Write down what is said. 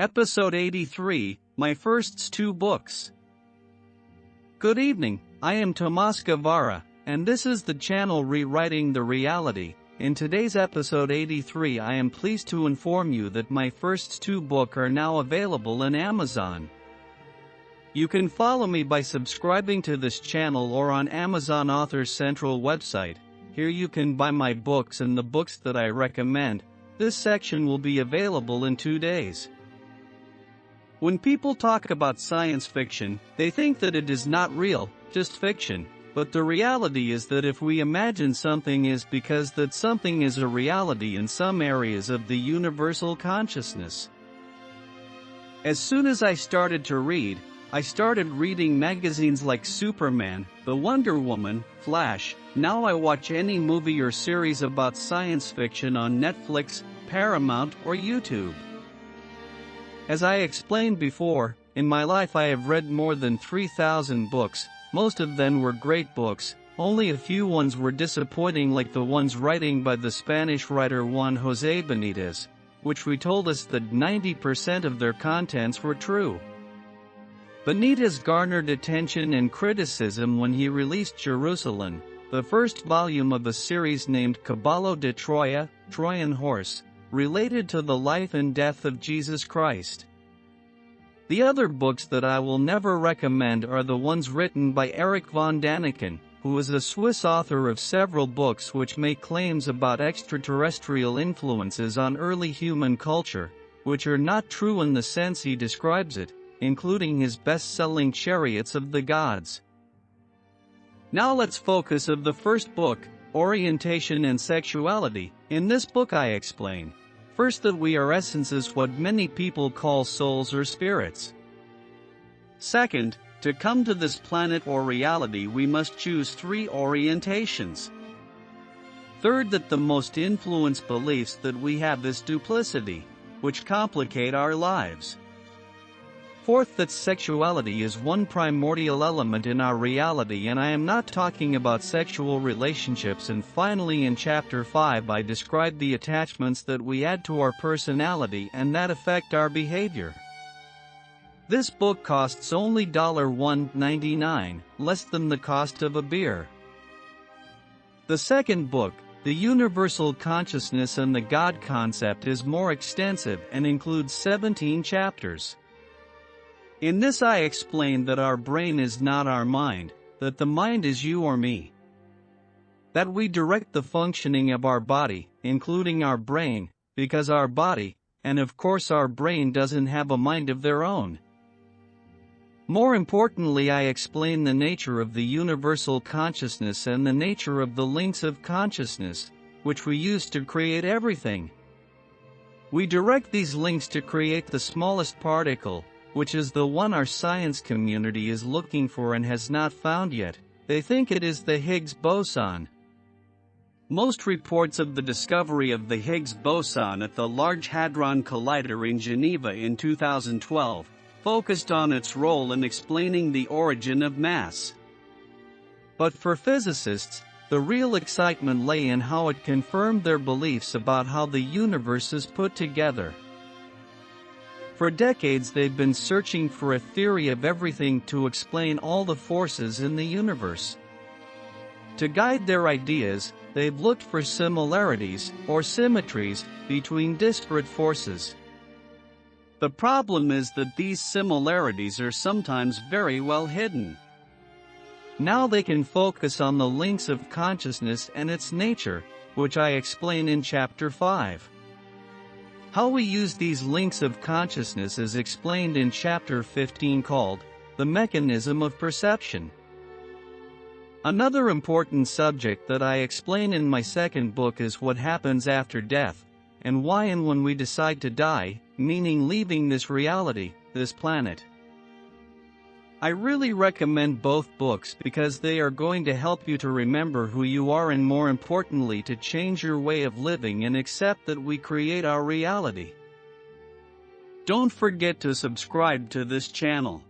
Episode 83, My First Two Books. Good evening, I am Tomas Guevara, and this is the channel Rewriting the Reality. In today's episode 83 I am pleased to inform you that my first two books are now available in Amazon. You can follow me by subscribing to this channel or on Amazon Authors Central website. Here you can buy my books and the books that I recommend. This section will be available in 2 days. When people talk about science fiction, they think that it is not real, just fiction. But the reality is that if we imagine something is because that something is a reality in some areas of the universal consciousness. As soon as I started to read, I started reading magazines like Superman, The Wonder Woman, Flash. Now I watch any movie or series about science fiction on Netflix, Paramount, or YouTube. As I explained before, in my life I have read more than 3,000 books. Most of them were great books, only a few ones were disappointing, like the ones writing by the Spanish writer Juan José Benítez, which we told us that 90% of their contents were true. Benítez garnered attention and criticism when he released Jerusalem, the first volume of a series named Caballo de Troya, Trojan Horse, related to the life and death of Jesus Christ. The other books that I will never recommend are the ones written by Erich von Däniken, who is a Swiss author of several books which make claims about extraterrestrial influences on early human culture, which are not true in the sense he describes it, including his best-selling Chariots of the Gods. Now let's focus on the first book, Orientation and Sexuality. In this book I explain, first, that we are essences, what many people call souls or spirits. Second, to come to this planet or reality we must choose 3 orientations. Third, that the most influenced beliefs that we have is duplicity, which complicate our lives. Fourth, that sexuality is one primordial element in our reality, and I am not talking about sexual relationships. And finally, in chapter 5 I describe the attachments that we add to our personality and that affect our behavior. This book costs only $1.99, less than the cost of a beer. The second book, The Universal Consciousness and the God Concept, is more extensive and includes 17 chapters. In this I explain that our brain is not our mind, that the mind is you or me. That we direct the functioning of our body, including our brain, because our body, and of course our brain, doesn't have a mind of their own. More importantly, I explain the nature of the universal consciousness and the nature of the links of consciousness, which we use to create everything. We direct these links to create the smallest particle, which is the one our science community is looking for and has not found yet. They think it is the Higgs boson. Most reports of the discovery of the Higgs boson at the Large Hadron Collider in Geneva in 2012 focused on its role in explaining the origin of mass. But for physicists, the real excitement lay in how it confirmed their beliefs about how the universe is put together. For decades they've been searching for a theory of everything to explain all the forces in the universe. To guide their ideas, they've looked for similarities, or symmetries, between disparate forces. The problem is that these similarities are sometimes very well hidden. Now they can focus on the links of consciousness and its nature, which I explain in chapter 5. How we use these links of consciousness is explained in chapter 15 called The Mechanism of Perception. Another important subject that I explain in my second book is what happens after death, and why and when we decide to die, meaning leaving this reality, this planet. I really recommend both books because they are going to help you to remember who you are and, more importantly, to change your way of living and accept that we create our reality. Don't forget to subscribe to this channel.